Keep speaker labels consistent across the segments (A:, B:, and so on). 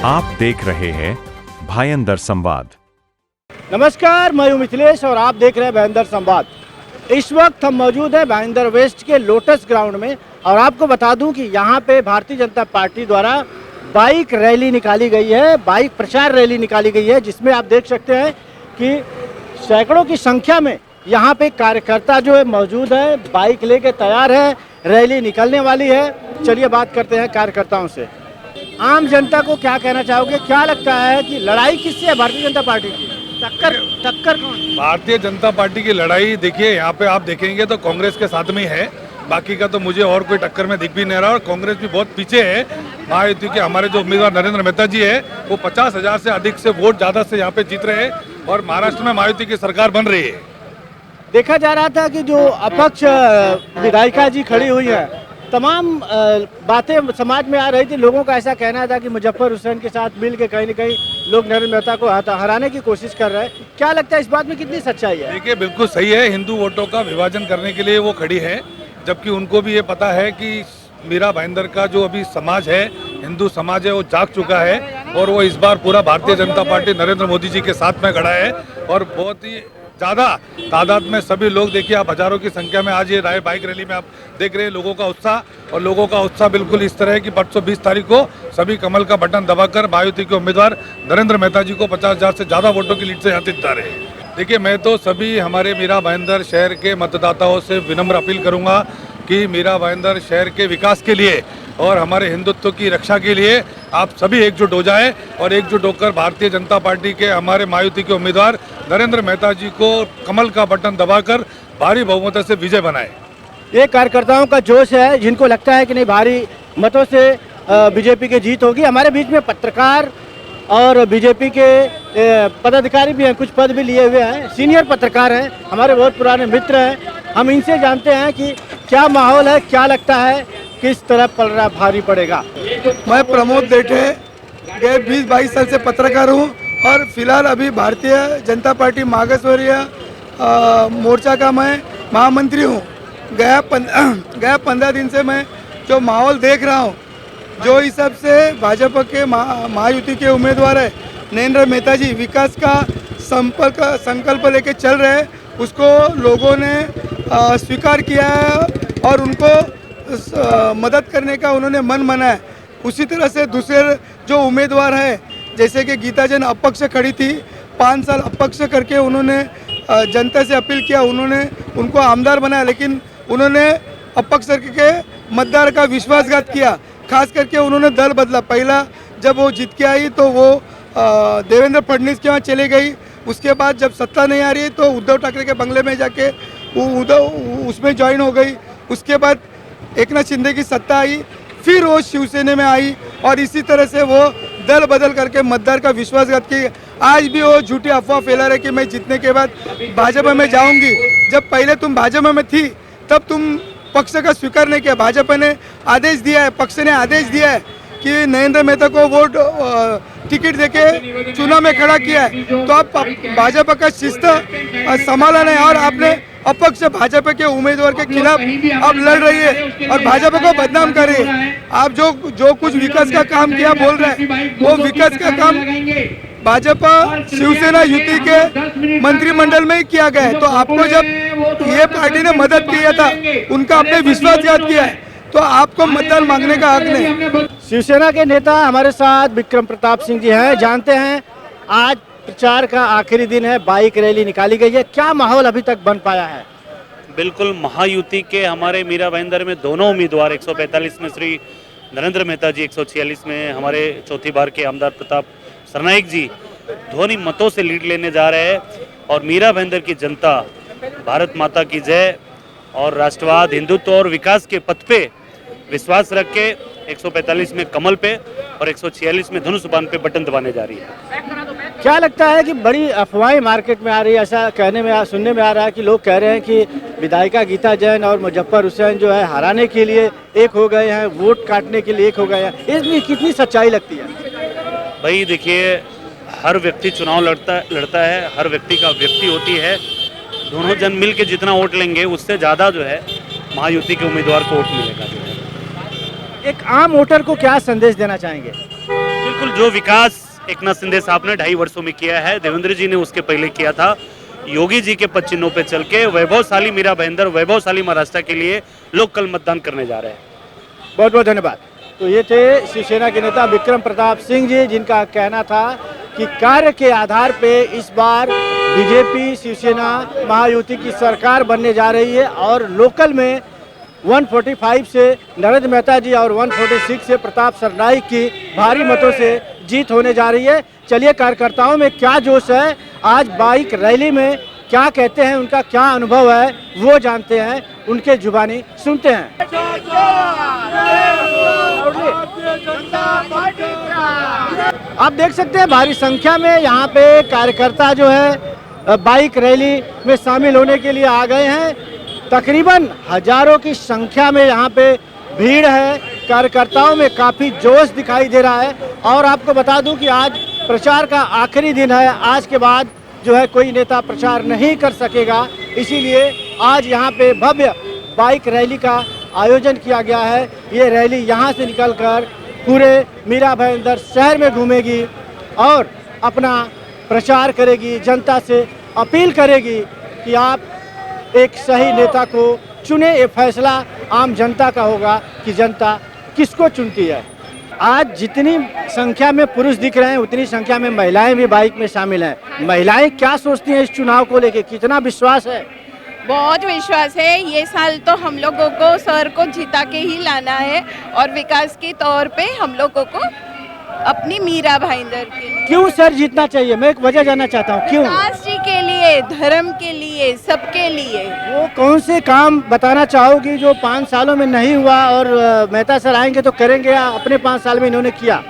A: आप देख रहे हैं भाईंदर संवाद।
B: नमस्कार, मैं हूं मिथिलेश और आप देख रहे हैं भाईंदर संवाद। इस वक्त हम मौजूद हैं भाईंदर वेस्ट के लोटस ग्राउंड में और आपको बता दूं कि यहां पे भारतीय जनता पार्टी द्वारा बाइक रैली निकाली गई है, बाइक प्रचार रैली निकाली गई है, जिसमें आप देख सकते हैं कि सैकड़ों की संख्या में यहां पे कार्यकर्ता जो है मौजूद है, बाइक लेके तैयार है, रैली निकलने वाली है। चलिए बात करते हैं कार्यकर्ताओं से। आम जनता को क्या कहना चाहोगे? क्या लगता है कि लड़ाई किससे है भारतीय जनता पार्टी की? टक्कर कौन? भारतीय
C: जनता पार्टी की लड़ाई देखिए, यहाँ पे आप देखेंगे तो कांग्रेस के साथ में ही है। बाकी का तो मुझे और कोई टक्कर में दिख भी नहीं रहा और कांग्रेस भी बहुत पीछे है। महायुति के हमारे जो उम्मीदवार नरेंद्र मेहता जी है वो 50,000 से अधिक से वोट ज्यादा से यहाँ पे जीत रहे हैं और महाराष्ट्र में महायुति की सरकार बन रही है।
B: देखा जा रहा था कि जो अपक्ष विधायिका जी खड़ी हुई है, तमाम बातें समाज में आ रही थी। लोगों का ऐसा कहना था कि मुजफ्फर हुसैन के साथ मिल के कहीं न कहीं लोग नरेंद्र मेहता को हराने की कोशिश कर रहे हैं। क्या लगता है इस बात में कितनी सच्चाई है?
C: देखिए, बिल्कुल सही है। हिंदू वोटों का विभाजन करने के लिए वो खड़ी है, जबकि उनको भी ये पता है कि मीरा भाईंदर का जो अभी समाज है, हिंदू समाज है, वो जाग चुका है और वो इस बार पूरा भारतीय जनता पार्टी नरेंद्र मोदी जी के साथ में खड़ा है और बहुत ही ज़्यादा तादाद में सभी लोग, देखिए आप हजारों की संख्या में आज ये बाइक रैली में आप देख रहे हैं लोगों का उत्साह। और लोगों का उत्साह बिल्कुल इस तरह है कि परसों 20 तारीख को सभी कमल का बटन दबाकर महायुति के उम्मीदवार नरेंद्र मेहता जी को 50,000 से ज़्यादा वोटों की लीड से यहाँ जिता रहे हैं। देखिए, मैं तो सभी हमारे मीरा भाईंदर शहर के मतदाताओं से विनम्र अपील करूँगा कि मीरा भाईंदर शहर के विकास के लिए और हमारे हिंदुत्व की रक्षा के लिए आप सभी एकजुट हो जाएं और एकजुट होकर भारतीय जनता पार्टी के हमारे महायुति के उम्मीदवार नरेंद्र मेहता जी को कमल का बटन दबाकर भारी बहुमत से विजय बनाएं।
B: ये कार्यकर्ताओं का जोश है, जिनको लगता है कि नहीं भारी मतों से बीजेपी की जीत होगी। हमारे बीच में पत्रकार और बीजेपी के पदाधिकारी भी हैं, कुछ पद भी लिए हुए हैं, सीनियर पत्रकार हैं, हमारे बहुत पुराने मित्र हैं। हम इनसे जानते हैं कि क्या माहौल है, क्या लगता है किस तरह पलड़ा भारी पड़ेगा।
D: मैं प्रमोद देठे, गए 20-22 साल से पत्रकार हूँ और फिलहाल अभी भारतीय जनता पार्टी मागासवर्गीय मोर्चा का मैं महामंत्री हूँ। गया 15 दिन से मैं जो माहौल देख रहा हूँ, जो हिसाब से भाजपा के महायुति के उम्मीदवार है नरेंद्र मेहता जी विकास का संकल्प लेके चल रहे हैं, उसको लोगों ने स्वीकार किया है और उनको मदद करने का उन्होंने मन माना है। उसी तरह से दूसरे जो उम्मीदवार है, जैसे कि गीता जैन अपक्ष खड़ी थी, 5 साल अपक्ष करके उन्होंने जनता से अपील किया, उन्होंने उनको आमदार बनाया, लेकिन उन्होंने अपक्ष करके मतदार का विश्वासघात किया। खास करके उन्होंने दल बदला। पहला जब वो जीत के आई तो वो देवेंद्र फडणवीस के वहाँ चले गई। उसके बाद जब सत्ता नहीं आ रही तो उद्धव ठाकरे के बंगले में जाके वो उसमें ज्वाइन हो गई। उसके बाद एकनाथ शिंदे की सत्ता आई, फिर वो शिवसेना में आई और इसी तरह से वो दल बदल करके मतदार का विश्वासघात की। आज भी वो झूठी अफवाह फैला रहे कि मैं जीतने के बाद भाजपा में जाऊंगी। जब पहले तुम भाजपा में थी तब तुम पक्ष का स्वीकार नहीं किया। भाजपा ने आदेश दिया है, पक्ष ने आदेश दिया है कि नरेंद्र मेहता को वोट टिकट देके चुनाव में खड़ा किया है, तो आप भाजपा का शिस्त संभाला नहीं और आपने अपक्ष भाजपा के उम्मीदवार के खिलाफ आप लड़ रही है और भाजपा को बदनाम कर रही है। आप जो कुछ विकास का काम किया बोल रहे हैं, वो विकास का काम भाजपा शिवसेना युति के मंत्रिमंडल में ही किया गया है। तो आपको जब ये पार्टी ने मदद किया था, उनका आपने विश्वासघात किया है, तो आपको मतदान मांगने का हक नहीं।
B: शिवसेना के नेता हमारे साथ विक्रम प्रताप सिंह जी हैं। जानते हैं आज प्रचार का आखिरी दिन है, बाइक रैली निकाली गई है, क्या माहौल अभी तक बन पाया है?
E: बिल्कुल, महायुति के हमारे मीरा भाईंदर में दोनों उम्मीदवार 145 में श्री नरेंद्र मेहता जी, 146 में हमारे चौथी बार के आमदार प्रताप सरनाइक जी ध्वनि मतों से लीड लेने जा रहे हैं और मीरा भाईंदर की जनता भारत माता की जय और राष्ट्रवाद, हिंदुत्व और विकास के पथ पे विश्वास रख के 145 में कमल पे और 146 में धनुष बाण पे बटन दबाने जा रही है।
B: क्या लगता है कि बड़ी अफवाहें मार्केट में आ रही है? ऐसा कहने में सुनने में आ रहा है कि लोग कह रहे हैं कि विधायिका गीता जैन और मुजफ्फर हुसैन जो है हराने के लिए एक हो गए हैं, वोट काटने के लिए एक हो गए हैं। इसमें कितनी सच्चाई लगती है?
E: भाई देखिए, हर व्यक्ति चुनाव लड़ता है, हर व्यक्ति का व्यक्ति होती है। दोनों जन मिल के जितना वोट लेंगे उससे ज़्यादा जो है महायुति के उम्मीदवार को वोट मिलेगा।
B: एक आम वोटर को क्या संदेश देना चाहेंगे?
E: बिल्कुल जो विकास एकनाथ शिंदे साहब ने 2.5 वर्षों में किया है, देवेंद्र जी ने उसके पहले किया था। योगी जी के पद चिन्हों पे चल के वैभवशाली मीरा भाईंदर, वैभवशाली महाराष्ट्र के लिए लोग कल मतदान करने जा रहे हैं।
B: बहुत बहुत धन्यवाद। तो ये थे शिवसेना के नेता विक्रम प्रताप सिंह जी, जिनका कहना था कि कार्य के आधार पे इस बार बीजेपी शिवसेना महायुति की सरकार बनने जा रही है और लोकल में 145 से नरेंद्र मेहता जी और 146 से प्रताप सरनाईक की भारी मतों से जीत होने जा रही है। चलिए कार्यकर्ताओं में क्या जोश है, आज बाइक रैली में क्या कहते हैं, उनका क्या अनुभव है वो जानते हैं, उनके जुबानी सुनते हैं। आप देख सकते हैं भारी संख्या में यहाँ पे कार्यकर्ता जो है बाइक रैली में शामिल होने के लिए आ गए हैं। तकरीबन हजारों की संख्या में यहाँ पे भीड़ है, कार्यकर्ताओं में काफ़ी जोश दिखाई दे रहा है। और आपको बता दूं कि आज प्रचार का आखिरी दिन है, आज के बाद जो है कोई नेता प्रचार नहीं कर सकेगा, इसीलिए आज यहाँ पे भव्य बाइक रैली का आयोजन किया गया है। ये रैली यहाँ से निकलकर पूरे मीरा भाईंदर शहर में घूमेगी और अपना प्रचार करेगी, जनता से अपील करेगी कि आप एक सही नेता को चुने। ये फैसला आम जनता का होगा कि जनता किसको चुनती है। आज जितनी संख्या में पुरुष दिख रहे हैं उतनी संख्या में महिलाएं भी बाइक में शामिल हैं। महिलाएं क्या सोचती हैं इस चुनाव को लेके, कितना विश्वास है?
F: बहुत विश्वास है। ये साल तो हम लोगों को सर को जिता के ही लाना है और विकास के तौर पे हम लोगों को अपनी मीरा भाईंदर के लिए।
B: क्यों सर जीतना चाहिए? मैं एक वजह जानना चाहता हूँ, क्यों?
F: विकास जी के लिए, धर्म के लिए, सबके लिए।
B: वो कौन से काम बताना चाहोगी जो 5 सालों में नहीं हुआ और मेहता सर आएंगे तो करेंगे, या अपने 5 साल में इन्होंने किया?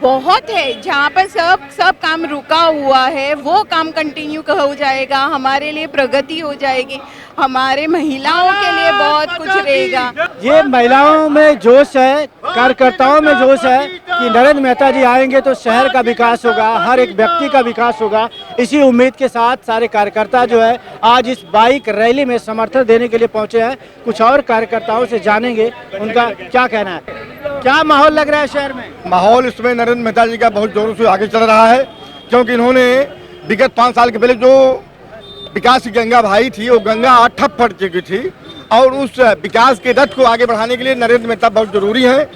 F: बहुत है, जहाँ पर सब काम रुका हुआ है वो काम कंटिन्यू हो जाएगा, हमारे लिए प्रगति हो जाएगी, हमारे महिलाओं के लिए बहुत कुछ रहेगा।
B: ये महिलाओं में जोश है, कार्यकर्ताओं में जोश है कि नरेंद्र मेहता जी आएंगे तो शहर का विकास होगा, हर एक व्यक्ति का विकास होगा। इसी उम्मीद के साथ सारे कार्यकर्ता जो है आज इस बाइक रैली में समर्थन देने के लिए पहुंचे हैं। कुछ और कार्यकर्ताओं से जानेंगे उनका क्या कहना है। क्या माहौल लग रहा है शहर में?
D: माहौल इसमें नरेंद्र मेहता जी का बहुत जोरों से आगे चल रहा है, क्योंकि इन्होंने विगत 5 साल के पहले जो विकास की गंगा भाई थी वो गंगा आज ठप पड़ चुकी थी और उस विकास के रथ को आगे बढ़ाने के लिए नरेंद्र मेहता बहुत जरूरी है।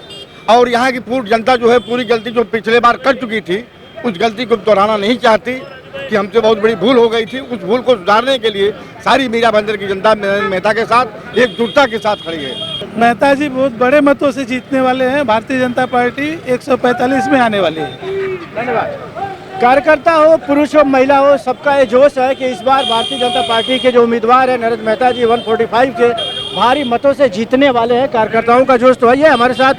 D: और यहाँ की पूरी जनता जो है पूरी गलती जो पिछले बार कर चुकी थी उस गलती को दोहराना नहीं चाहती कि हमसे बहुत बड़ी भूल हो गई थी। उस भूल को सुधारने के लिए सारी मीरा भाईंदर की जनता नरेंद्र मेहता के साथ एकजुटता के साथ खड़ी है।
G: मेहता जी बहुत बड़े मतों से जीतने वाले हैं। भारतीय जनता पार्टी 145 में आने वाली है।
B: धन्यवाद। कार्यकर्ता हो, पुरुष हो, महिला हो, सबका ये जोश है कि इस बार भारतीय जनता पार्टी के जो उम्मीदवार है नरेंद्र मेहता जी 145 के भारी मतों से जीतने वाले हैं। कार्यकर्ताओं का जोश तो है। हमारे साथ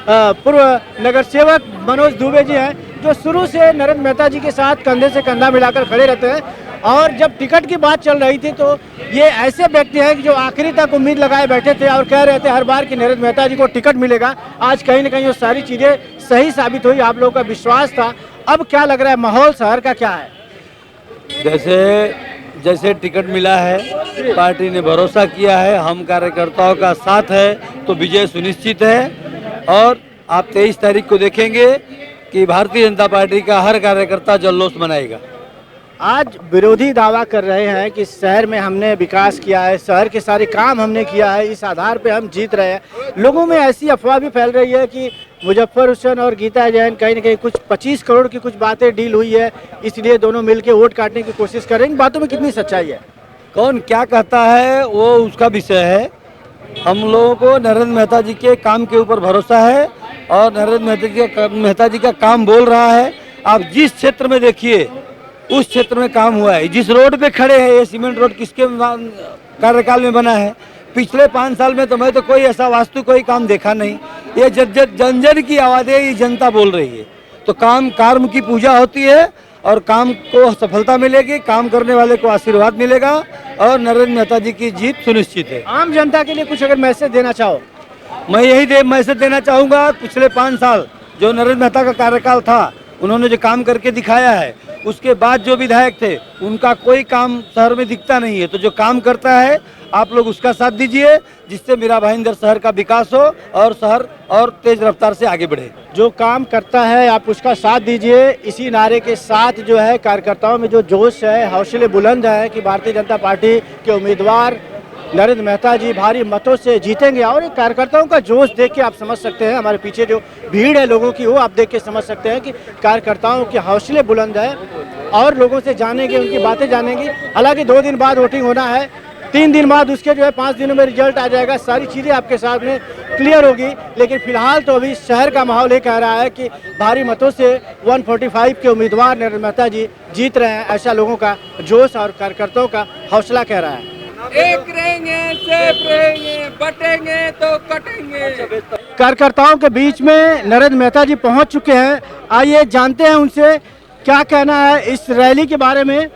B: पूर्व नगर सेवक मनोज दुबे जी हैं, जो शुरू से नरेंद्र मेहता जी के साथ कंधे से कंधा मिलाकर खड़े रहते हैं। और जब टिकट की बात चल रही थी तो ये ऐसे व्यक्ति हैं कि जो आखिरी तक उम्मीद लगाए बैठे थे और कह रहे थे हर बार कि नरेंद्र मेहता जी को टिकट मिलेगा। आज कहीं ना कहीं वो सारी चीज़ें सही साबित हुई, आप लोगों का विश्वास था। अब क्या लग रहा है, माहौल शहर का क्या है?
H: जैसे टिकट मिला है, पार्टी ने भरोसा किया है, हम कार्यकर्ताओं का साथ है तो विजय सुनिश्चित है। और आप 23 तारीख को देखेंगे कि भारतीय जनता पार्टी का हर कार्यकर्ता जल्लोष मनाएगा।
B: आज विरोधी दावा कर रहे हैं कि शहर में हमने विकास किया है, शहर के सारे काम हमने किया है, इस आधार पे हम जीत रहे हैं। लोगों में ऐसी अफवाह भी फैल रही है कि मुजफ्फर हुसैन और गीता जैन कहीं ना कहीं कुछ 25 करोड़ की कुछ बातें डील हुई है, इसलिए दोनों मिलकर वोट काटने की कोशिश कर रहे हैं। इन बातों में कितनी सच्चाई है?
H: कौन क्या कहता है वो उसका विषय है। हम लोगों को नरेंद्र मेहता जी के काम के ऊपर भरोसा है और नरेंद्र मेहता जी का काम बोल रहा है। आप जिस क्षेत्र में देखिए उस क्षेत्र में काम हुआ है। जिस रोड पे खड़े हैं, ये सीमेंट रोड किसके कार्यकाल में बना है? पिछले 5 साल में तो मैं तो कोई ऐसा वास्तु कोई काम देखा नहीं। ये जन जन की आवाज़ें ये जनता बोल रही है। तो कर्म की पूजा होती है और काम को सफलता मिलेगी, काम करने वाले को आशीर्वाद मिलेगा और नरेंद्र मेहता जी की जीत सुनिश्चित है।
B: आम जनता के लिए कुछ अगर मैसेज देना चाहो?
H: मैं यही मैसेज देना चाहूँगा, पिछले 5 साल जो नरेंद्र मेहता का कार्यकाल था, उन्होंने जो काम करके दिखाया है उसके बाद जो विधायक थे उनका कोई काम शहर में दिखता नहीं है। तो जो काम करता है आप लोग उसका साथ दीजिए, जिससे मीरा भाईंदर शहर का विकास हो और शहर और तेज रफ्तार से आगे बढ़े।
B: जो काम करता है आप उसका साथ दीजिए, इसी नारे के साथ जो है कार्यकर्ताओं में जो जोश है, हौसले बुलंद है कि भारतीय जनता पार्टी के उम्मीदवार नरेंद्र मेहता जी भारी मतों से जीतेंगे। और ये कार्यकर्ताओं का जोश देख के आप समझ सकते हैं, हमारे पीछे जो भीड़ है लोगों की, वो आप देख के समझ सकते हैं कि कार्यकर्ताओं के हौसले बुलंद है और लोगों से जानेंगे, उनकी बातें जानेंगे। हालांकि 2 दिन बाद वोटिंग होना है, 3 दिन बाद उसके जो है 5 दिनों में रिजल्ट आ जाएगा, सारी चीज़ें आपके साथ में क्लियर होगी। लेकिन फिलहाल तो अभी शहर का माहौल ये कह रहा है कि भारी मतों से 145 के उम्मीदवार नरेंद्र मेहता जी जीत रहे हैं, ऐसा लोगों का जोश और कार्यकर्ताओं का हौसला कह रहा है।
I: एक रहेंगे, सेफ रहेंगे, बटेंगे तो कटेंगे।
B: कार्यकर्ताओं के बीच में नरेंद्र मेहता जी पहुंच चुके हैं। आइए जानते हैं उनसे क्या कहना है इस रैली के बारे में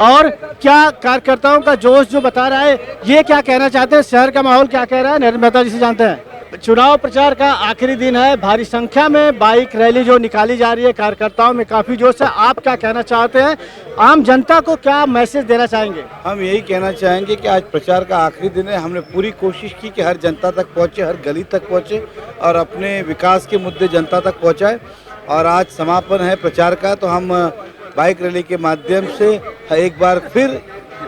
B: और क्या कार्यकर्ताओं का जोश जो बता रहा है, ये क्या कहना चाहते हैं, शहर का माहौल क्या कह रहा है, नरेंद्र मेहता जी से जानते हैं। चुनाव प्रचार का आखिरी दिन है, भारी संख्या में बाइक रैली जो निकाली जा रही है, कार्यकर्ताओं में काफी जोश है। आप क्या कहना चाहते हैं, आम जनता को क्या मैसेज देना चाहेंगे?
J: हम यही कहना चाहेंगे कि आज प्रचार का आखिरी दिन है। हमने पूरी कोशिश की कि हर जनता तक पहुंचे, हर गली तक पहुंचे और अपने विकास के मुद्दे जनता तक पहुंचाए। और आज समापन है प्रचार का, तो हम बाइक रैली के माध्यम से एक बार फिर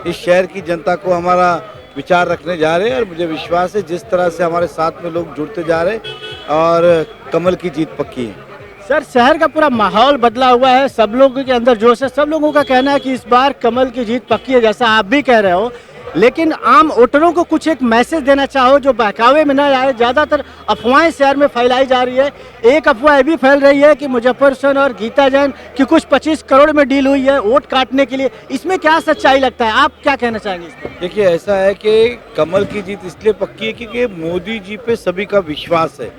J: इस शहर की जनता को हमारा विचार रखने जा रहे हैं। और मुझे विश्वास है जिस तरह से हमारे साथ में लोग जुड़ते जा रहे हैं और कमल की जीत पक्की है।
B: सर, शहर का पूरा माहौल बदला हुआ है, सब लोगों के अंदर जोश है, सब लोगों का कहना है कि इस बार कमल की जीत पक्की है, जैसा आप भी कह रहे हो। लेकिन आम वोटरों को कुछ एक मैसेज देना चाहो जो बहकावे में न आए। ज़्यादातर अफवाहें शहर में फैलाई जा रही है। एक अफवाह ये भी फैल रही है कि मुजफ्फर हुसैन और गीता जैन की कुछ 25 करोड़ में डील हुई है वोट काटने के लिए। इसमें क्या सच्चाई लगता है, आप क्या कहना चाहेंगे इस पर?
J: देखिए, ऐसा है कि कमल की जीत इसलिए पक्की है क्योंकि मोदी जी पे सभी का विश्वास है।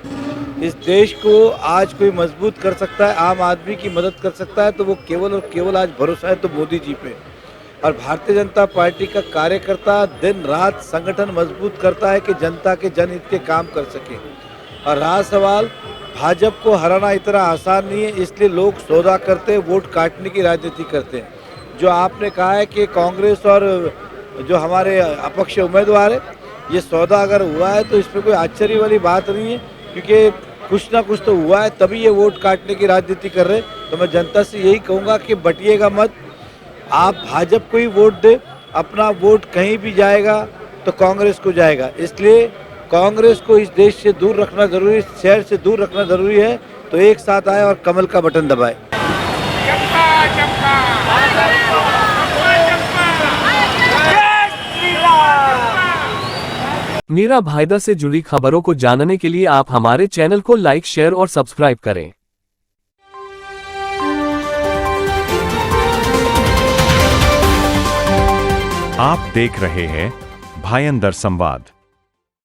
J: इस देश को आज कोई मजबूत कर सकता है, आम आदमी की मदद कर सकता है, तो वो केवल और केवल आज भरोसा है तो मोदी जी पे। और भारतीय जनता पार्टी का कार्यकर्ता दिन रात संगठन मजबूत करता है कि जनता के जनहित के काम कर सके। और रहा सवाल, भाजपा को हराना इतना आसान नहीं है, इसलिए लोग सौदा करते हैं, वोट काटने की राजनीति करते हैं। जो आपने कहा है कि कांग्रेस और जो हमारे अपक्ष उम्मीदवार है, ये सौदा अगर हुआ है तो इसमें कोई आश्चर्य वाली बात नहीं है, क्योंकि कुछ ना कुछ तो हुआ है, तभी ये वोट काटने की राजनीति कर रहे हैं। तो मैं जनता से यही कहूँगा कि बटिएगा मत, आप भाजपा को ही वोट दे। अपना वोट कहीं भी जाएगा तो कांग्रेस को जाएगा, इसलिए कांग्रेस को इस देश से दूर रखना जरूरी, इस शहर से दूर रखना जरूरी है। तो एक साथ आए और कमल का बटन दबाए।
K: मीरा भाईंदर से जुड़ी खबरों को जानने के लिए आप हमारे चैनल को लाइक, शेयर और सब्सक्राइब करें।
A: आप देख रहे हैं भाईंदर संवाद।